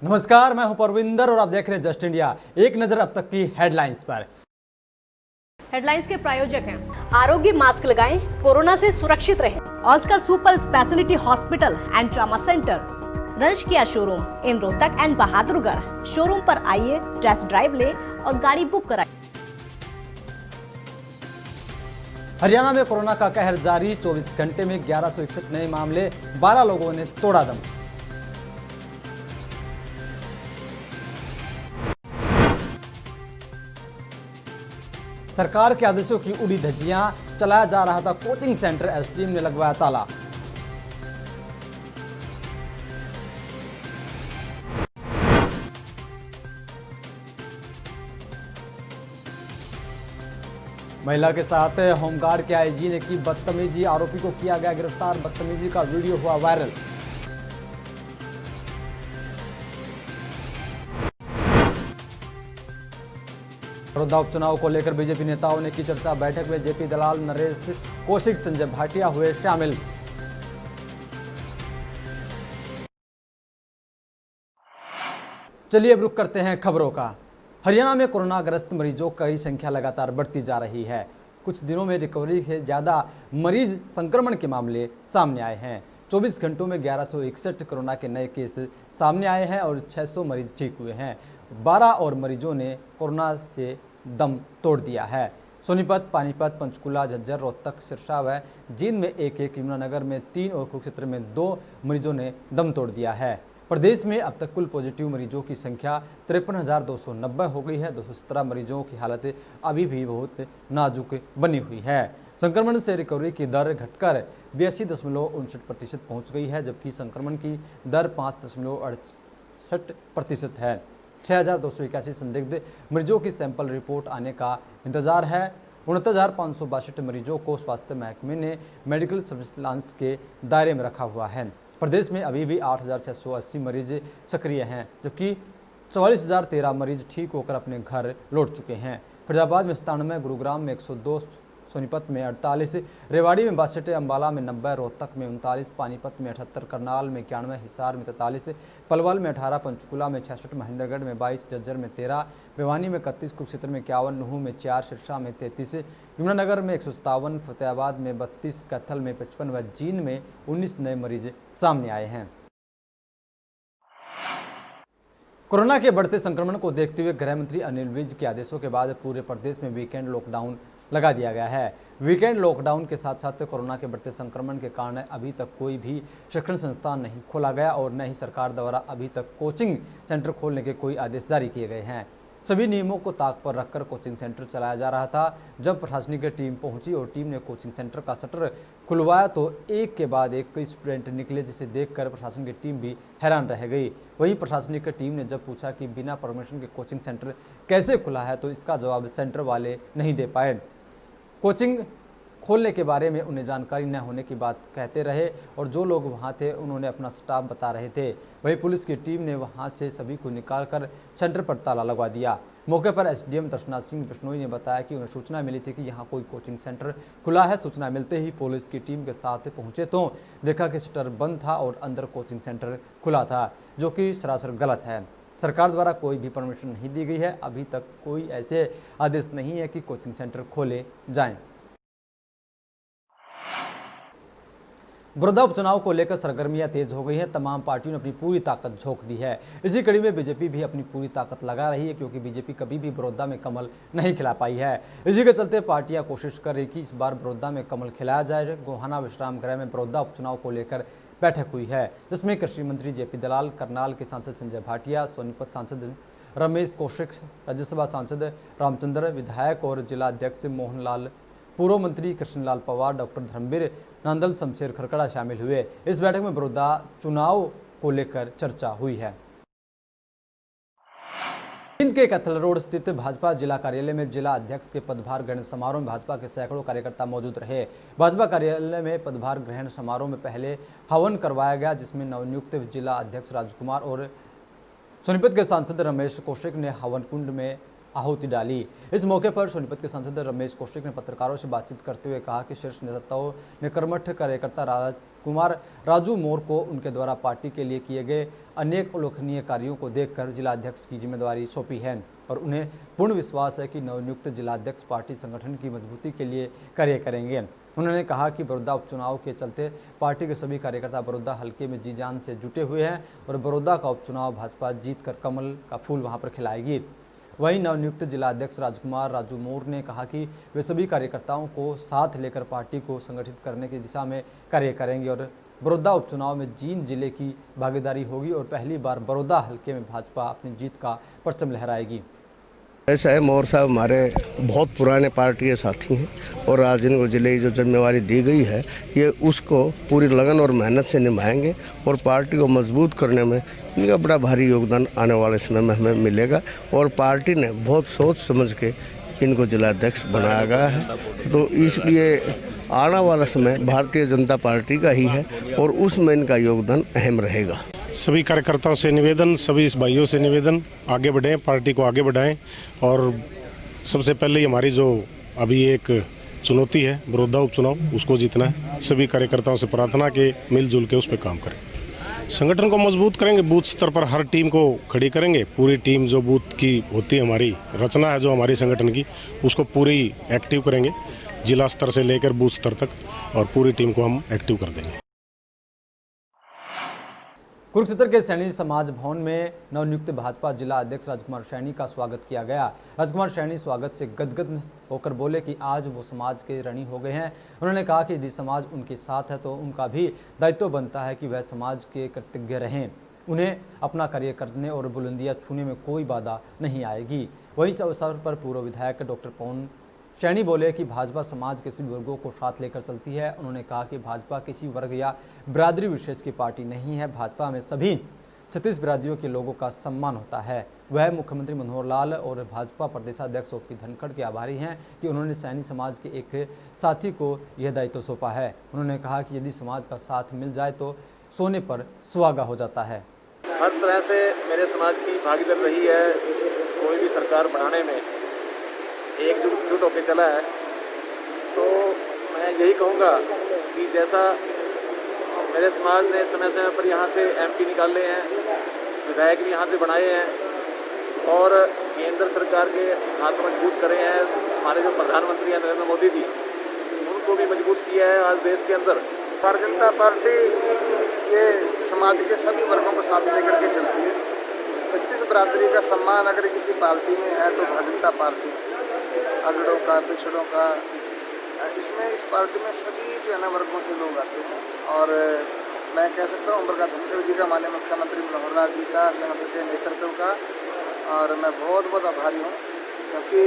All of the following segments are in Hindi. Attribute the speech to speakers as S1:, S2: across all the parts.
S1: नमस्कार, मैं हूं परविंदर और आप देख रहे हैं जस्ट इंडिया। एक नजर अब तक की हेडलाइंस पर।
S2: हेडलाइंस के प्रायोजक हैं
S3: आरोग्य मास्क लगाएं, कोरोना से सुरक्षित रहें। Oscar super speciality hospital and trauma centre, रंश किया showroom in Rohtak and Bahadurgarh. Showroom पर आइए, टेस्ट ड्राइव ले और गाड़ी बुक कराइए।
S1: हरियाणा में कोरोना का कहर जारी। 24 घंटे में 1161 नए मामले, 12 लोगों ने तोड़ा दम। सरकार के आदेशों की उड़ी धज्जियां, चलाया जा रहा था कोचिंग सेंटर, एसडीएम ने लगवाया ताला। महिला के साथ होमगार्ड के आईजी ने की बदतमीजी, आरोपी को किया गया गिरफ्तार। बदतमीजी का वीडियो हुआ वायरल। बड़ौदा उपचुनाव को लेकर बीजेपी नेताओं ने की चर्चा। बैठक में जेपी दलाल, नरेश कौशिक, संजय भाटिया हुए शामिल। चलिए अब रुक करते हैं खबरों का। हरियाणा में कोरोना ग्रस्त मरीजों की संख्या लगातार बढ़ती जा रही है। कुछ दिनों में रिकवरी से ज़्यादा मरीज संक्रमण के मामले सामने आए हैं। 24 घंटों में 1161 कोरोना के नए केस सामने आए हैं और 600 मरीज ठीक हुए हैं। 12 और मरीजों ने कोरोना से दम तोड़ दिया है। सोनीपत, पानीपत, पंचकुला, झज्जर, रोहतक, सिरसा व जींद में एक, यमुनानगर में 3 और कुरुक्षेत्र में 2 मरीजों ने दम तोड़ दिया है। प्रदेश में अब तक कुल पॉजिटिव मरीजों की संख्या 53,290 हो गई है। 217 मरीजों की हालत अभी भी बहुत नाजुक बनी हुई है। संक्रमण से रिकवरी की दर घटकर 82.59% पहुँच गई है, जबकि संक्रमण की दर 5.68% है। 6,281 संदिग्ध मरीजों की सैंपल रिपोर्ट आने का इंतजार है। 69,562 मरीजों को स्वास्थ्य महकमे ने मेडिकल सर्विलांस के दायरे में रखा हुआ है। प्रदेश में अभी भी 8,680 मरीज सक्रिय हैं, जबकि 44,013 मरीज ठीक होकर अपने घर लौट चुके हैं। फरीदाबाद में 97, गुरुग्राम में 102, सोनीपत में 48, रेवाड़ी में 62, अम्बाला में 90, रोहतक में 39, पानीपत में 78, करनाल में 91, हिसार में 43, पलवल में 18, पंचकुला में 66, महेंद्रगढ़ में 22, झज्जर में 13, भिवानी में 31, कुरुक्षेत्र में 51, नुहू में 4, सिरसा में 33, यमुनानगर में 157, फतेहाबाद में 32, कैथल में 55 व जींद में 19 नए मरीज सामने आए हैं। कोरोना के बढ़ते संक्रमण को देखते हुए गृह मंत्री अनिल विज के आदेशों के बाद पूरे प्रदेश में वीकेंड लॉकडाउन लगा दिया गया है। वीकेंड लॉकडाउन के साथ साथ कोरोना के बढ़ते संक्रमण के कारण अभी तक कोई भी शिक्षण संस्थान नहीं खोला गया और न ही सरकार द्वारा अभी तक कोचिंग सेंटर खोलने के कोई आदेश जारी किए गए हैं। सभी नियमों को ताक पर रखकर कोचिंग सेंटर चलाया जा रहा था। जब प्रशासनिक टीम पहुंची और टीम ने कोचिंग सेंटर का शटर खुलवाया तो एक के बाद एक कई स्टूडेंट निकले, जिसे देखकर प्रशासन की टीम भी हैरान रह गई। वहीं प्रशासनिक टीम ने जब पूछा कि बिना परमिशन के कोचिंग सेंटर कैसे खुला है, तो इसका जवाब सेंटर वाले नहीं दे पाए। कोचिंग खोलने के बारे में उन्हें जानकारी न होने की बात कहते रहे और जो लोग वहां थे उन्होंने अपना स्टाफ बता रहे थे। वहीं पुलिस की टीम ने वहां से सभी को निकालकर सेंटर पर ताला लगवा दिया। मौके पर एसडीएम दर्शनाथ सिंह बिश्नोई ने बताया कि उन्हें सूचना मिली थी कि यहां कोई कोचिंग सेंटर खुला है। सूचना मिलते ही पुलिस की टीम के साथ पहुंचे तो देखा कि शटर बंद था और अंदर कोचिंग सेंटर खुला था, जो कि सरासर गलत है। सरकार द्वारा कोई भी परमिशन नहीं दी गई है। अभी तक कोई ऐसे आदेश नहीं है कि कोचिंग सेंटर खोले जाएं। बड़ौदा उपचुनाव को लेकर सरगर्मियां तेज हो गई हैं। तमाम पार्टियों ने अपनी पूरी ताकत झोंक दी है। इसी कड़ी में बीजेपी भी अपनी पूरी ताकत लगा रही है, क्योंकि बीजेपी कभी भी बड़ौदा में कमल नहीं खिला पाई है। इसी के चलते पार्टियां कोशिश कर रही कि इस बार बड़ौदा में कमल खिलाया जाए। गोहाना विश्राम गृह में बड़ौदा उपचुनाव को लेकर बैठक हुई है, जिसमें कृषि मंत्री जेपी दलाल, करनाल के सांसद संजय भाटिया, सोनीपत सांसद रमेश कौशिक, राज्यसभा सांसद रामचंद्र, विधायक और जिला अध्यक्ष मोहनलाल, पूर्व मंत्री कृष्णलाल पवार, डॉक्टर धर्मवीर नांदल, शमशेर खरकड़ा शामिल हुए। इस बैठक में बड़ौदा चुनाव को लेकर चर्चा हुई है। जींद के कैथल रोड स्थित भाजपा जिला कार्यालय में जिला अध्यक्ष के पदभार ग्रहण समारोह में भाजपा के सैकड़ों कार्यकर्ता मौजूद रहे। भाजपा कार्यालय में पदभार ग्रहण समारोह में पहले हवन करवाया गया, जिसमें नवनियुक्त जिला अध्यक्ष राजकुमार और सोनीपत के सांसद रमेश कौशिक ने हवन कुंड में आहुति डाली। इस मौके पर सोनीपत के सांसद रमेश कौशिक ने पत्रकारों से बातचीत करते हुए कहा कि शीर्ष नेताओं ने कर्मठ कार्यकर्ता राजकुमार राजू मोर को उनके द्वारा पार्टी के लिए किए गए अनेक उल्लेखनीय कार्यों को देखकर जिलाध्यक्ष की जिम्मेदारी सौंपी है और उन्हें पूर्ण विश्वास है कि नवनियुक्त जिलाध्यक्ष पार्टी संगठन की मजबूती के लिए कार्य करेंगे। उन्होंने कहा कि बड़ौदा उपचुनाव के चलते पार्टी के सभी कार्यकर्ता बड़ौदा हल्के में जी जान से जुटे हुए हैं और बड़ौदा का उपचुनाव भाजपा जीतकर कमल का फूल वहां पर खिलाएगी। वहीं नवनियुक्त जिलाध्यक्ष राजकुमार राजू मोर ने कहा कि वे सभी कार्यकर्ताओं को साथ लेकर पार्टी को संगठित करने की दिशा में कार्य करेंगे और बड़ौदा उपचुनाव में जींद जिले की भागीदारी होगी और पहली बार बड़ौदा हल्के में भाजपा अपनी जीत का परचम लहराएगी।
S4: ऐसा है, मोर साहब हमारे बहुत पुराने पार्टी के साथी हैं और आज इनको जिले की जो जिम्मेवारी दी गई है ये उसको पूरी लगन और मेहनत से निभाएंगे और पार्टी को मजबूत करने में इनका बड़ा भारी योगदान आने वाले समय में हमें मिलेगा और पार्टी ने बहुत सोच समझ के इनको जिलाध्यक्ष बनाया गया है। तो इसलिए आने वाला समय भारतीय जनता पार्टी का ही है और उसमें इनका योगदान अहम रहेगा।
S5: सभी कार्यकर्ताओं से निवेदन, सभी भाइयों से निवेदन, आगे बढ़ें, पार्टी को आगे बढ़ाएं और सबसे पहले हमारी जो अभी एक चुनौती है बड़ौदा उपचुनाव उसको जीतना है। सभी कार्यकर्ताओं से प्रार्थना के मिलजुल के उस पर काम करें, संगठन को मजबूत करेंगे, बूथ स्तर पर हर टीम को खड़ी करेंगे। पूरी टीम जो बूथ की होती है, हमारी रचना है जो हमारी संगठन की, उसको पूरी एक्टिव करेंगे जिला स्तर से लेकर बूथ स्तर तक और पूरी टीम को हम एक्टिव कर देंगे।
S1: कुरुक्षेत्र के सैनी समाज भवन में नवनियुक्त भाजपा जिला अध्यक्ष राजकुमार सैनी का स्वागत किया गया। राजकुमार सैनी स्वागत से गदगद होकर बोले कि आज वो समाज के ऋणी हो गए हैं। उन्होंने कहा कि यदि समाज उनके साथ है तो उनका भी दायित्व बनता है कि वह समाज के कृतज्ञ रहें। उन्हें अपना कार्य करने और बुलंदियां छूने में कोई बाधा नहीं आएगी। वहीं इस अवसर पर पूर्व विधायक डॉक्टर पवन सैनी बोले कि भाजपा समाज के सभी वर्गों को साथ लेकर चलती है। उन्होंने कहा कि भाजपा किसी वर्ग या बिरादरी विशेष की पार्टी नहीं है। भाजपा में सभी 36 बिरादरियों के लोगों का सम्मान होता है। वह मुख्यमंत्री मनोहर लाल और भाजपा प्रदेशाध्यक्ष ओपी धनखड़ के आभारी हैं कि उन्होंने सैनी समाज के एक साथी को यह दायित्व सौंपा है। उन्होंने कहा कि यदि समाज का साथ मिल जाए तो सोने पर सुहागा हो जाता है।
S6: हर तरह से मेरे समाज की भागीदारी रही है। कोई भी सरकार बनाने में एकजुट होकर चला है। तो मैं यही कहूँगा कि जैसा मेरे समाज ने समय समय पर यहाँ से एमपी निकाले हैं, विधायक भी यहाँ से बनाए हैं और केंद्र सरकार के हाथ मजबूत करे हैं। हमारे जो प्रधानमंत्री हैं नरेंद्र मोदी जी, उनको भी मजबूत किया है आज देश के अंदर।
S7: भारतीय जनता पार्टी ये समाज के सभी वर्गों को साथ लेकर के चलती है। 36 बिरादरी का सम्मान अगर किसी पार्टी में है तो भारतीय जनता पार्टी, अगड़ों का, पिछड़ों का, इसमें इस पार्टी में सभी जो है ना वर्गों से लोग आते हैं। और मैं कह सकता हूँ उम्र धनखड़ जी का, माननीय मुख्यमंत्री मनोहर लाल जी का, संगठन के नेतृत्व का, और मैं बहुत बहुत आभारी हूँ क्योंकि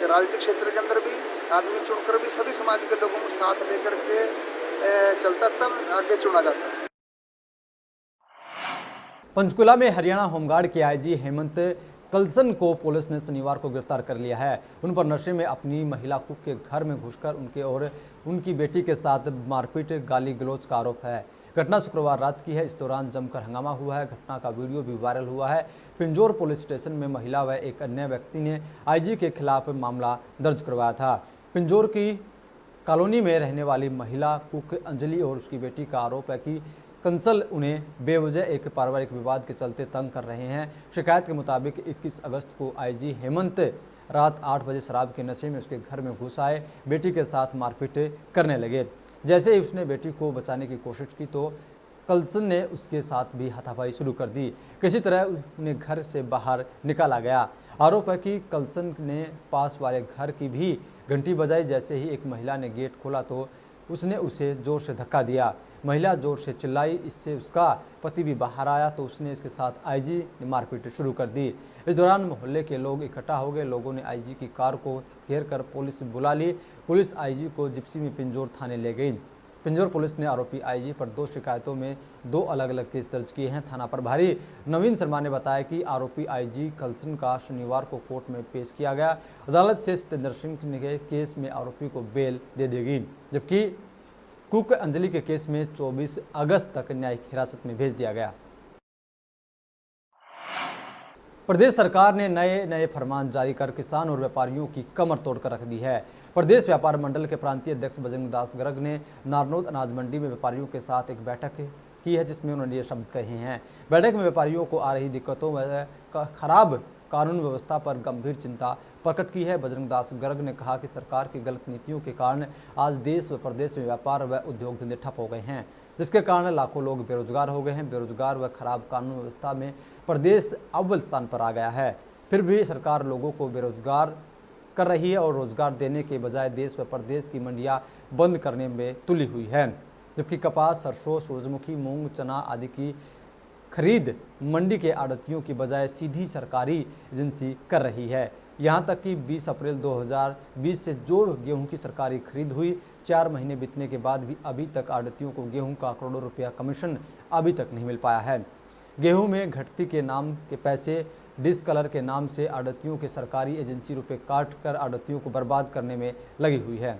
S7: राजनीतिक क्षेत्र के अंदर भी आदमी चुनकर भी सभी समाज के लोगों को साथ लेकर के चलता तब आगे चुना जाता है।
S1: पंचकुला में हरियाणा होमगार्ड के आईजी हेमंत कलसन को पुलिस ने शनिवार को गिरफ्तार कर लिया है। उन पर नशे में अपनी महिला कुक के घर में घुसकर उनके और उनकी बेटी के साथ मारपीट, गाली गलौज का आरोप है। घटना शुक्रवार रात की है। इस दौरान जमकर हंगामा हुआ है। घटना का वीडियो भी वायरल हुआ है। पिंजौर पुलिस स्टेशन में महिला व एक अन्य व्यक्ति ने आईजी के खिलाफ मामला दर्ज करवाया था। पिंजौर की कॉलोनी में रहने वाली महिला कुक अंजलि और उसकी बेटी का आरोप है कि कंसल उन्हें बेवजह एक पारिवारिक विवाद के चलते तंग कर रहे हैं। शिकायत के मुताबिक 21 अगस्त को आईजी हेमंत रात 8 बजे शराब के नशे में उसके घर में घुस आए, बेटी के साथ मारपीट करने लगे। जैसे ही उसने बेटी को बचाने की कोशिश की तो कलसन ने उसके साथ भी हाथापाई शुरू कर दी। किसी तरह उन्हें घर से बाहर निकाला गया। आरोप है कि कलसन ने पास वाले घर की भी घंटी बजाई। जैसे ही एक महिला ने गेट खोला तो उसने उसे जोर से धक्का दिया। महिला जोर से चिल्लाई। इससे उसका पति भी बाहर आया तो उसने इसके साथ आईजी ने मारपीट शुरू कर दी। इस दौरान मोहल्ले के लोग इकट्ठा हो गए। लोगों ने आईजी की कार को घेर कर पुलिस बुला ली। पुलिस आईजी को जिप्सी में पिंजौर थाने ले गई। पिंजौर पुलिस ने आरोपी आईजी पर 2 शिकायतों में 2 अलग अलग केस दर्ज किए हैं। थाना प्रभारी नवीन शर्मा ने बताया कि आरोपी आईजी कलसन का शनिवार को कोर्ट में पेश किया गया। अदालत से सत्येंद्र सिंह के केस में आरोपी को बेल दे देगी, जबकि कुक अंजलि के केस में 24 अगस्त तक न्यायिक हिरासत में भेज दिया गया। प्रदेश सरकार ने नए नए फरमान जारी कर किसान और व्यापारियों की कमर तोड़कर रख दी है। प्रदेश व्यापार मंडल के प्रांतीय अध्यक्ष बजरंग दास गर्ग ने नारनौल अनाज मंडी में व्यापारियों के साथ एक बैठक की है, जिसमें उन्होंने ये शब्द कहे हैं। बैठक में व्यापारियों को आ रही दिक्कतों व खराब कानून व्यवस्था पर गंभीर चिंता प्रकट की है। बजरंग दास गर्ग ने कहा कि सरकार की गलत नीतियों के कारण आज देश व प्रदेश में व्यापार व उद्योग धंधे ठप हो गए हैं, जिसके कारण लाखों लोग बेरोजगार हो गए हैं। बेरोजगार व खराब कानून व्यवस्था में प्रदेश अव्वल स्थान पर आ गया है। फिर भी सरकार लोगों को बेरोजगार कर रही है और रोजगार देने के बजाय देश व प्रदेश की मंडियां बंद करने में तुली हुई है, जबकि कपास, सरसों, सूरजमुखी, मूंग, चना आदि की खरीद मंडी के आड़तियों की बजाय सीधी सरकारी एजेंसी कर रही है। यहां तक कि 20 अप्रैल 2020 से जो गेहूं की सरकारी खरीद हुई, 4 महीने बीतने के बाद भी अभी तक आड़तियों को गेहूं का करोड़ों रुपया कमीशन अभी तक नहीं मिल पाया है। गेहूं में घटती के नाम के पैसे, डिसकलर के नाम से आड़तियों के सरकारी एजेंसी रुपये काट कर आड़तियों को बर्बाद करने में लगी हुई है।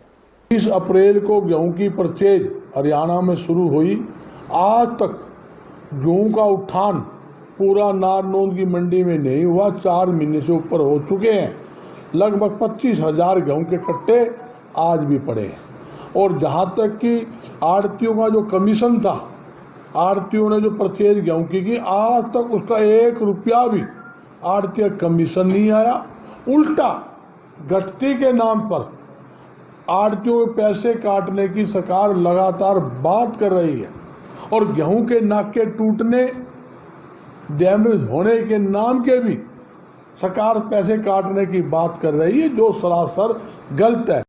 S8: 20 अप्रैल को गेहूं की परचेज हरियाणा में शुरू हुई। आज तक गेहूं का उठान पूरा नारनौल की मंडी में नहीं हुआ। 4 महीने से ऊपर हो चुके हैं। लगभग 25,000 गेहूं के कट्टे आज भी पड़े हैं। और जहां तक कि आड़तियों का जो कमीशन था, आड़तियों ने जो परचेज गेहूं की आज तक उसका 1 रुपया भी आड़ती कमीशन नहीं आया। उल्टा घटती के नाम पर आड़तियों के पैसे काटने की सरकार लगातार बात कर रही है और गेहूं के नाके टूटने, डैमेज होने के नाम के भी सरकार पैसे काटने की बात कर रही है, जो सरासर गलत है।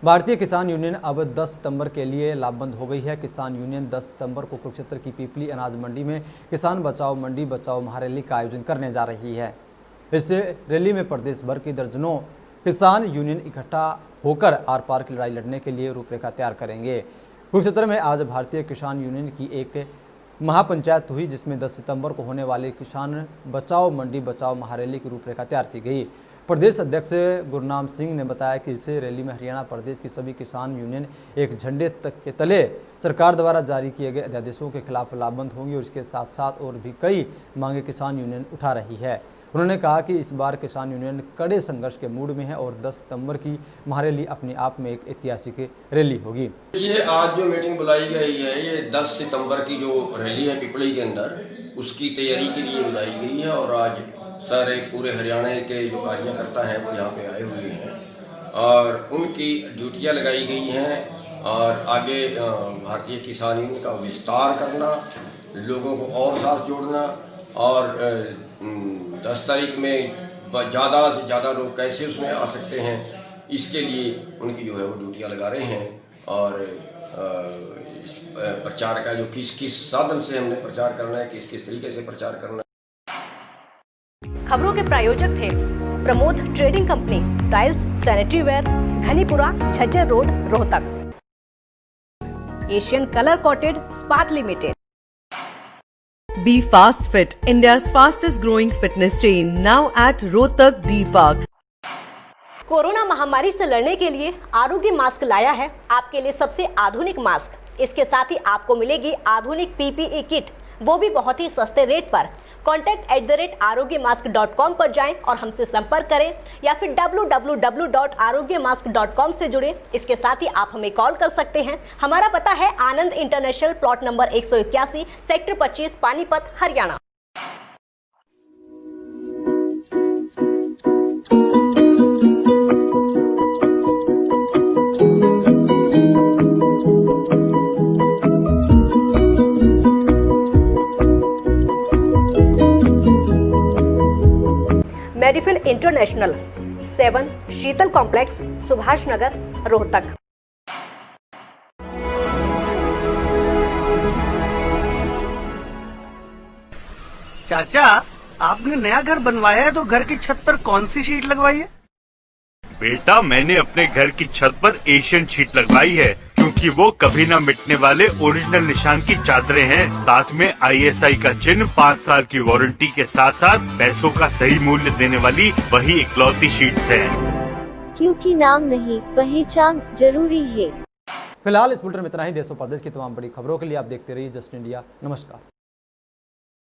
S1: भारतीय किसान यूनियन अब 10 सितंबर के लिए लामबंद हो गई है। किसान यूनियन 10 सितंबर को कुरुक्षेत्र की पीपली अनाज मंडी में किसान बचाओ मंडी बचाओ महारैली का आयोजन करने जा रही है। इस रैली में प्रदेश भर की दर्जनों किसान यूनियन इकट्ठा होकर आर पार की लड़ाई लड़ने के लिए रूपरेखा तैयार करेंगे। कुरुक्षेत्र में आज भारतीय किसान यूनियन की एक महापंचायत हुई, जिसमें 10 सितंबर को होने वाले किसान बचाओ मंडी बचाओ महारैली की रूपरेखा तैयार की गई। प्रदेश अध्यक्ष गुरनाम सिंह ने बताया कि इस रैली में हरियाणा प्रदेश की सभी किसान यूनियन एक झंडे तक के तले सरकार द्वारा जारी किए गए अध्यादेशों के खिलाफ लामबंद होंगी और इसके साथ साथ और भी कई मांगे किसान यूनियन उठा रही है। उन्होंने कहा कि इस बार किसान यूनियन कड़े संघर्ष के मूड में है और 10 सितंबर की महारैली अपने आप में एक ऐतिहासिक रैली होगी।
S9: ये आज जो मीटिंग बुलाई गई है, ये 10 सितंबर की जो रैली है पिपली के अंदर, उसकी तैयारी के लिए बुलाई गई है। और आज सारे पूरे हरियाणा के जो कार्यकर्ता हैं वो यहाँ पे आए हुए हैं और उनकी ड्यूटियाँ लगाई गई हैं और आगे भारतीय किसान यूनियन का विस्तार करना, लोगों को और साथ जोड़ना और 10 तारीख में ज़्यादा से ज़्यादा लोग कैसे उसमें आ सकते हैं, इसके लिए उनकी जो है वो ड्यूटियाँ लगा रहे हैं। और प्रचार का जो किस किस साधन से हमने प्रचार करना है, किस किस तरीके से प्रचार करना है।
S3: खबरों के प्रायोजक थे Pramod trading company, tiles, sanitary ware, Ghanipura, Jhajjar road, Rohtak. Asian colour coated Ispat limited.
S10: Be Fast Fit, India's fastest growing fitness chain, now at Rohtak D Park.
S3: Corona महामारी से लड़ने के लिए आरोग्य मास्क लाया है आपके लिए सबसे आधुनिक मास्क। इसके साथ ही आपको मिलेगी आधुनिक पीपीई किट, वो भी बहुत ही सस्ते रेट पर। contact@arogyamask.com पर जाएं और हमसे संपर्क करें या फिर www.arogyamask.com से जुड़ें। इसके साथ ही आप हमें कॉल कर सकते हैं। हमारा पता है Anand international, plot number 181, sector 25, Panipat, Haryana. Medifil international, 7 Sheetal complex, Subhash Nagar, Rohtak.
S11: चाचा, आपने नया घर बनवाया है तो घर की छत पर कौन सी शीट लगवाई है?
S12: बेटा, मैंने अपने घर की छत पर एशियन शीट लगवाई है, क्योंकि वो कभी न मिटने वाले ओरिजिनल निशान की चादरें हैं। साथ में ISI का चिन्ह, 5 साल की वारंटी के साथ साथ पैसों का सही मूल्य देने वाली वही इकलौती शीट्स है।
S13: क्योंकि नाम नहीं, पहचान जरूरी है।
S1: फिलहाल इस बुलेटिन में इतना ही। देश और प्रदेश की तमाम बड़ी खबरों के लिए आप देखते रहिए जस्ट इंडिया। नमस्कार।